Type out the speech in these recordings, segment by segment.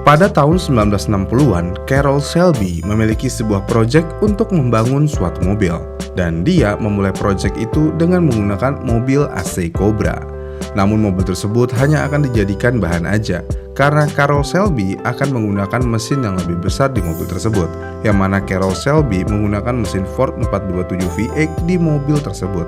Pada tahun 1960-an, Carroll Shelby memiliki sebuah proyek untuk membangun suatu mobil, dan dia memulai proyek itu dengan menggunakan mobil AC Cobra. Namun mobil tersebut hanya akan dijadikan bahan aja, karena Carroll Shelby akan menggunakan mesin yang lebih besar di mobil tersebut, yang mana Carroll Shelby menggunakan mesin Ford 427 V8 di mobil tersebut.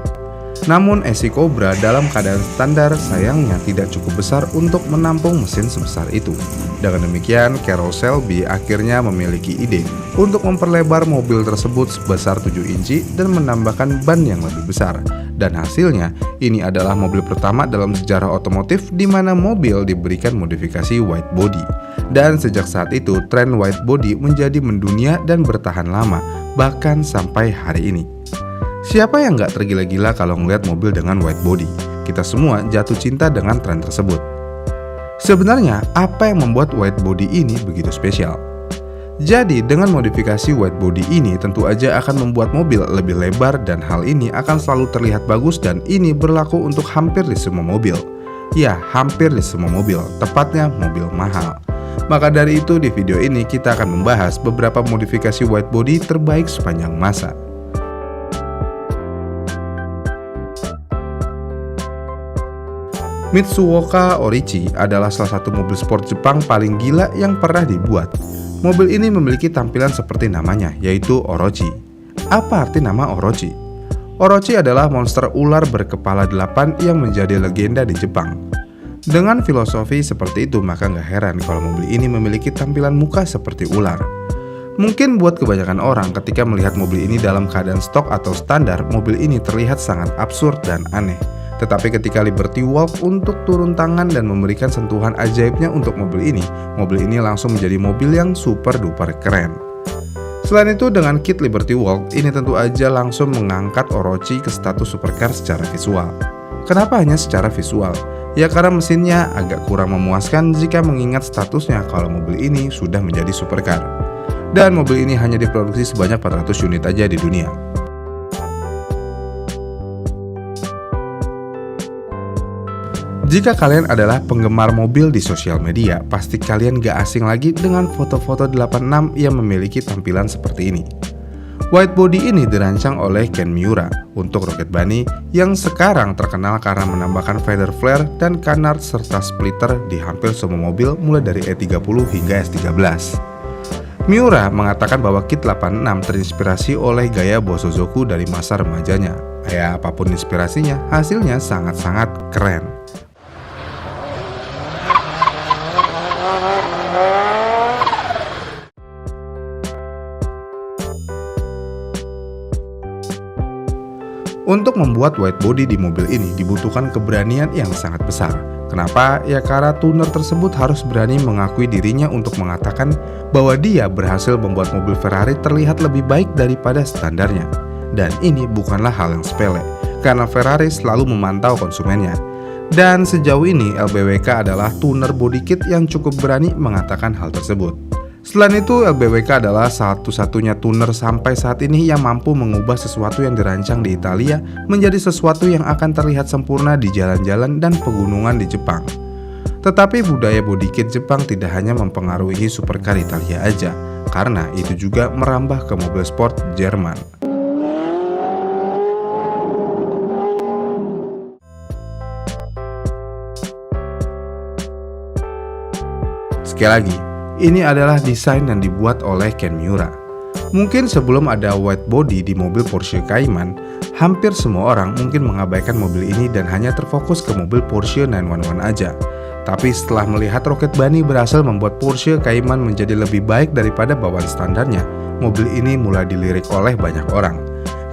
Namun AC Cobra dalam keadaan standar sayangnya tidak cukup besar untuk menampung mesin sebesar itu. Dengan demikian, Carroll Shelby akhirnya memiliki ide untuk memperlebar mobil tersebut sebesar 7 inci dan menambahkan ban yang lebih besar. Dan hasilnya, ini adalah mobil pertama dalam sejarah otomotif di mana mobil diberikan modifikasi wide body. Dan sejak saat itu, tren wide body menjadi mendunia dan bertahan lama, bahkan sampai hari ini. Siapa yang gak tergila-gila kalau ngeliat mobil dengan wide body? Kita semua jatuh cinta dengan tren tersebut. Sebenarnya, apa yang membuat wide body ini begitu spesial? Jadi, dengan modifikasi wide body ini tentu aja akan membuat mobil lebih lebar dan hal ini akan selalu terlihat bagus dan ini berlaku untuk hampir di semua mobil. Ya, hampir di semua mobil, tepatnya mobil mahal. Maka dari itu di video ini kita akan membahas beberapa modifikasi wide body terbaik sepanjang masa. Mitsuoka Orichi adalah salah satu mobil sport Jepang paling gila yang pernah dibuat. Mobil ini memiliki tampilan seperti namanya, yaitu Orochi. Apa arti nama Orochi? Orochi adalah monster ular berkepala 8 yang menjadi legenda di Jepang. Dengan filosofi seperti itu, maka nggak heran kalau mobil ini memiliki tampilan muka seperti ular. Mungkin buat kebanyakan orang ketika melihat mobil ini dalam keadaan stok atau standar, mobil ini terlihat sangat absurd dan aneh. Tetapi ketika Liberty Walk untuk turun tangan dan memberikan sentuhan ajaibnya untuk mobil ini langsung menjadi mobil yang super duper keren. Selain itu, dengan kit Liberty Walk, ini tentu aja langsung mengangkat Orochi ke status supercar secara visual. Kenapa hanya secara visual? Ya karena mesinnya agak kurang memuaskan jika mengingat statusnya kalau mobil ini sudah menjadi supercar. Dan mobil ini hanya diproduksi sebanyak 400 unit aja di dunia. Jika kalian adalah penggemar mobil di sosial media, pasti kalian gak asing lagi dengan foto-foto 86 yang memiliki tampilan seperti ini. Wide body ini dirancang oleh Ken Miura untuk Rocket Bunny yang sekarang terkenal karena menambahkan fender flare dan canard serta splitter di hampir semua mobil mulai dari E30 hingga S13. Miura mengatakan bahwa kit 86 terinspirasi oleh gaya Bosozoku dari masa remajanya. Ya, apapun inspirasinya, hasilnya sangat-sangat keren. Untuk membuat wide body di mobil ini dibutuhkan keberanian yang sangat besar. Kenapa? Ya karena tuner tersebut harus berani mengakui dirinya untuk mengatakan bahwa dia berhasil membuat mobil Ferrari terlihat lebih baik daripada standarnya. Dan ini bukanlah hal yang sepele, karena Ferrari selalu memantau konsumennya. Dan sejauh ini LBWK adalah tuner body kit yang cukup berani mengatakan hal tersebut. Selain itu, LBWK adalah satu-satunya tuner sampai saat ini yang mampu mengubah sesuatu yang dirancang di Italia menjadi sesuatu yang akan terlihat sempurna di jalan-jalan dan pegunungan di Jepang. Tetapi budaya body kit Jepang tidak hanya mempengaruhi supercar Italia aja, karena itu juga merambah ke mobil sport Jerman. Sekali lagi, ini adalah desain yang dibuat oleh Ken Miura. Mungkin sebelum ada wide body di mobil Porsche Cayman, hampir semua orang mungkin mengabaikan mobil ini dan hanya terfokus ke mobil Porsche 911 aja. Tapi setelah melihat Rocket Bunny berhasil membuat Porsche Cayman menjadi lebih baik daripada bawaan standarnya, mobil ini mulai dilirik oleh banyak orang.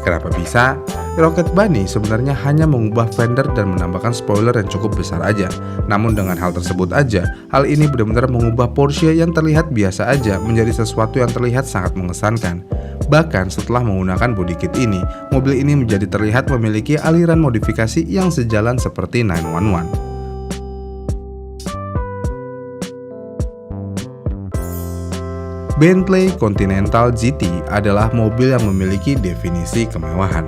Kenapa bisa? Rocket Bunny sebenarnya hanya mengubah fender dan menambahkan spoiler yang cukup besar aja. Namun dengan hal tersebut aja, hal ini benar-benar mengubah Porsche yang terlihat biasa aja menjadi sesuatu yang terlihat sangat mengesankan. Bahkan setelah menggunakan body kit ini, mobil ini menjadi terlihat memiliki aliran modifikasi yang sejalan seperti 911. Bentley Continental GT adalah mobil yang memiliki definisi kemewahan.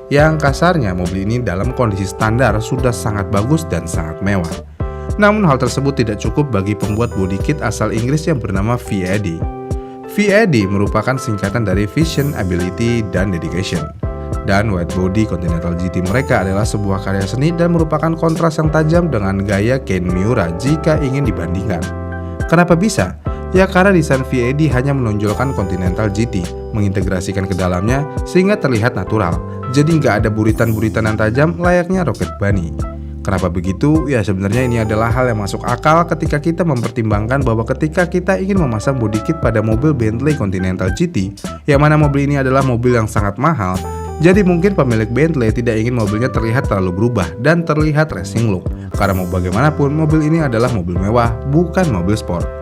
Yang kasarnya mobil ini dalam kondisi standar sudah sangat bagus dan sangat mewah. Namun hal tersebut tidak cukup bagi pembuat body kit asal Inggris yang bernama VAD. VAD merupakan singkatan dari Vision, Ability, dan Dedication. Dan Wide Body Continental GT mereka adalah sebuah karya seni dan merupakan kontras yang tajam dengan gaya Ken Miura jika ingin dibandingkan. Kenapa bisa? Ya karena desain VAD hanya menonjolkan Continental GT, mengintegrasikan ke dalamnya sehingga terlihat natural. Jadi nggak ada buritan-buritan yang tajam layaknya Rocket Bunny. Kenapa begitu? Ya sebenarnya ini adalah hal yang masuk akal ketika kita mempertimbangkan bahwa ketika kita ingin memasang body kit pada mobil Bentley Continental GT, yang mana mobil ini adalah mobil yang sangat mahal, jadi mungkin pemilik Bentley tidak ingin mobilnya terlihat terlalu berubah dan terlihat racing look. Karena mau bagaimanapun mobil ini adalah mobil mewah, bukan mobil sport.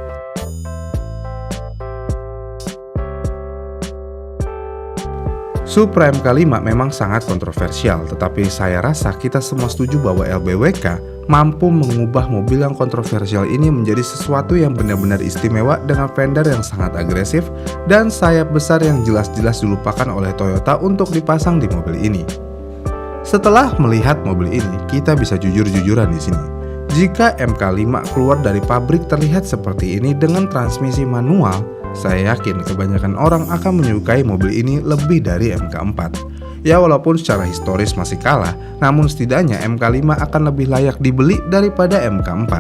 Supreme K5 memang sangat kontroversial, tetapi saya rasa kita semua setuju bahwa LBWK mampu mengubah mobil yang kontroversial ini menjadi sesuatu yang benar-benar istimewa dengan fender yang sangat agresif dan sayap besar yang jelas-jelas dilupakan oleh Toyota untuk dipasang di mobil ini. Setelah melihat mobil ini, kita bisa jujur-jujuran di sini. Jika MK5 keluar dari pabrik terlihat seperti ini dengan transmisi manual, saya yakin kebanyakan orang akan menyukai mobil ini lebih dari MK4. Ya walaupun secara historis masih kalah, namun setidaknya MK5 akan lebih layak dibeli daripada MK4.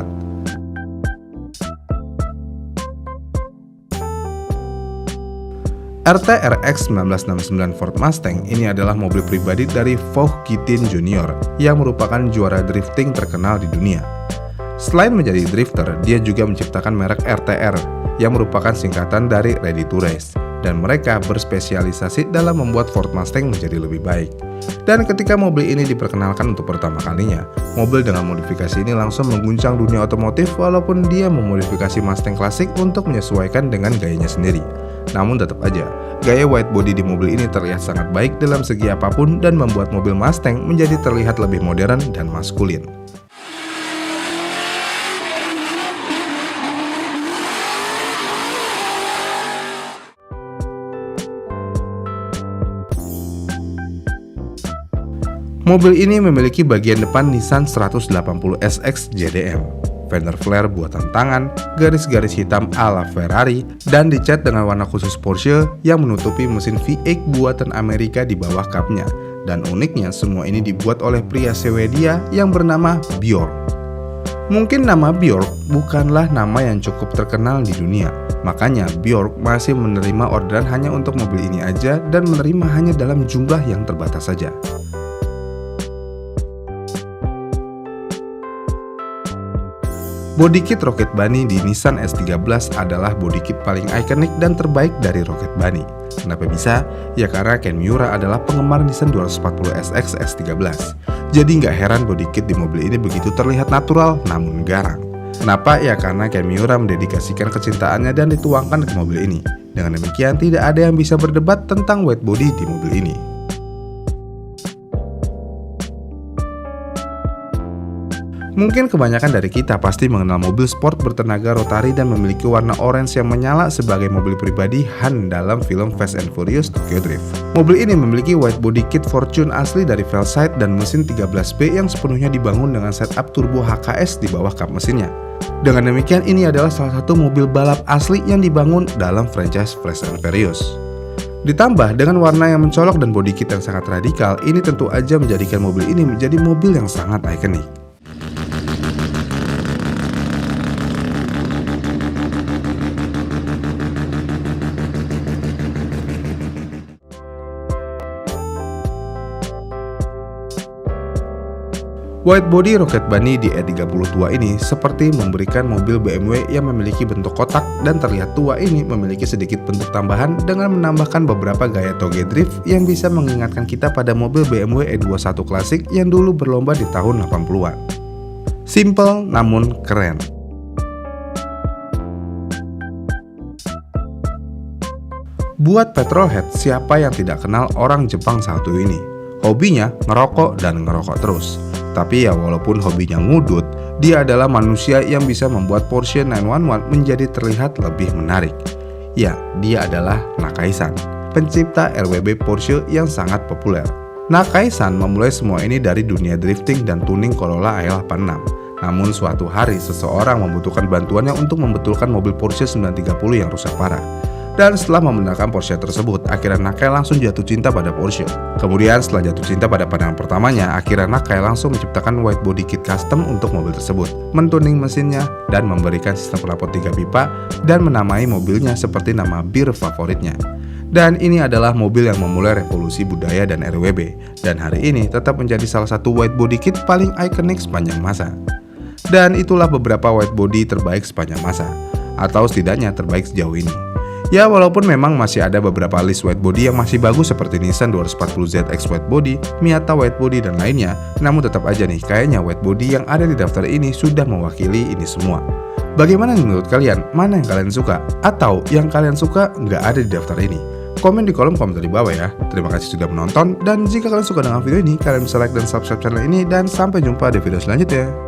RTRX 1969 Ford Mustang ini adalah mobil pribadi dari Vaughn Gittin Jr. yang merupakan juara drifting terkenal di dunia. Selain menjadi drifter, dia juga menciptakan merek RTR yang merupakan singkatan dari Ready to Race, dan mereka berspesialisasi dalam membuat Ford Mustang menjadi lebih baik. Dan ketika mobil ini diperkenalkan untuk pertama kalinya, mobil dengan modifikasi ini langsung mengguncang dunia otomotif walaupun dia memodifikasi Mustang klasik untuk menyesuaikan dengan gayanya sendiri. Namun tetap aja, gaya wide body di mobil ini terlihat sangat baik dalam segi apapun dan membuat mobil Mustang menjadi terlihat lebih modern dan maskulin. Mobil ini memiliki bagian depan Nissan 180SX JDM, fender flare buatan tangan, garis-garis hitam ala Ferrari, dan dicat dengan warna khusus Porsche yang menutupi mesin V8 buatan Amerika di bawah kapnya. Dan uniknya semua ini dibuat oleh pria Swedia yang bernama Björk. Mungkin nama Björk bukanlah nama yang cukup terkenal di dunia, makanya Björk masih menerima orderan hanya untuk mobil ini aja dan menerima hanya dalam jumlah yang terbatas saja. Body kit Rocket Bunny di Nissan S13 adalah body kit paling ikonik dan terbaik dari Rocket Bunny. Kenapa bisa? Ya karena Ken Miura adalah penggemar Nissan 240SX S13. Jadi nggak heran body kit di mobil ini begitu terlihat natural namun garang. Kenapa? Ya karena Ken Miura mendedikasikan kecintaannya dan dituangkan ke mobil ini. Dengan demikian tidak ada yang bisa berdebat tentang wide body di mobil ini. Mungkin kebanyakan dari kita pasti mengenal mobil sport bertenaga rotari dan memiliki warna orange yang menyala sebagai mobil pribadi Han dalam film Fast and Furious Tokyo Drift. Mobil ini memiliki wide body kit Fortune asli dari Felside dan mesin 13B yang sepenuhnya dibangun dengan setup turbo HKS di bawah kap mesinnya. Dengan demikian ini adalah salah satu mobil balap asli yang dibangun dalam franchise Fast and Furious. Ditambah dengan warna yang mencolok dan body kit yang sangat radikal, ini tentu aja menjadikan mobil ini menjadi mobil yang sangat ikonik. Wide body Rocket Bunny di E30 tua ini seperti memberikan mobil BMW yang memiliki bentuk kotak dan terlihat tua ini memiliki sedikit bentuk tambahan dengan menambahkan beberapa gaya toge drift yang bisa mengingatkan kita pada mobil BMW E21 klasik yang dulu berlomba di tahun 80-an. Simple namun keren. Buat petrolhead, siapa yang tidak kenal orang Jepang satu ini? Hobinya ngerokok dan ngerokok terus. Tapi ya walaupun hobinya ngudut, dia adalah manusia yang bisa membuat Porsche 911 menjadi terlihat lebih menarik. Ya, dia adalah Nakai-san, pencipta RWB Porsche yang sangat populer. Nakai-san memulai semua ini dari dunia drifting dan tuning Corolla i86. Namun suatu hari seseorang membutuhkan bantuannya untuk membetulkan mobil Porsche 930 yang rusak parah. Dan setelah membenarkan Porsche tersebut, akhirnya Nakai langsung jatuh cinta pada Porsche. Kemudian setelah jatuh cinta pada pandangan pertamanya, akhirnya Nakai langsung menciptakan white body kit custom untuk mobil tersebut, mentuning mesinnya, dan memberikan sistem knalpot 3 pipa, dan menamai mobilnya seperti nama bir favoritnya. Dan ini adalah mobil yang memulai revolusi budaya dan RWB, dan hari ini tetap menjadi salah satu white body kit paling ikonik sepanjang masa. Dan itulah beberapa white body terbaik sepanjang masa, atau setidaknya terbaik sejauh ini. Ya, walaupun memang masih ada beberapa list white body yang masih bagus seperti Nissan 240ZX white body, Miata white body, dan lainnya, namun tetap aja nih, kayaknya white body yang ada di daftar ini sudah mewakili ini semua. Bagaimana menurut kalian? Mana yang kalian suka? Atau yang kalian suka nggak ada di daftar ini? Komen di kolom komentar di bawah ya. Terima kasih sudah menonton, dan jika kalian suka dengan video ini, kalian bisa like dan subscribe channel ini, dan sampai jumpa di video selanjutnya.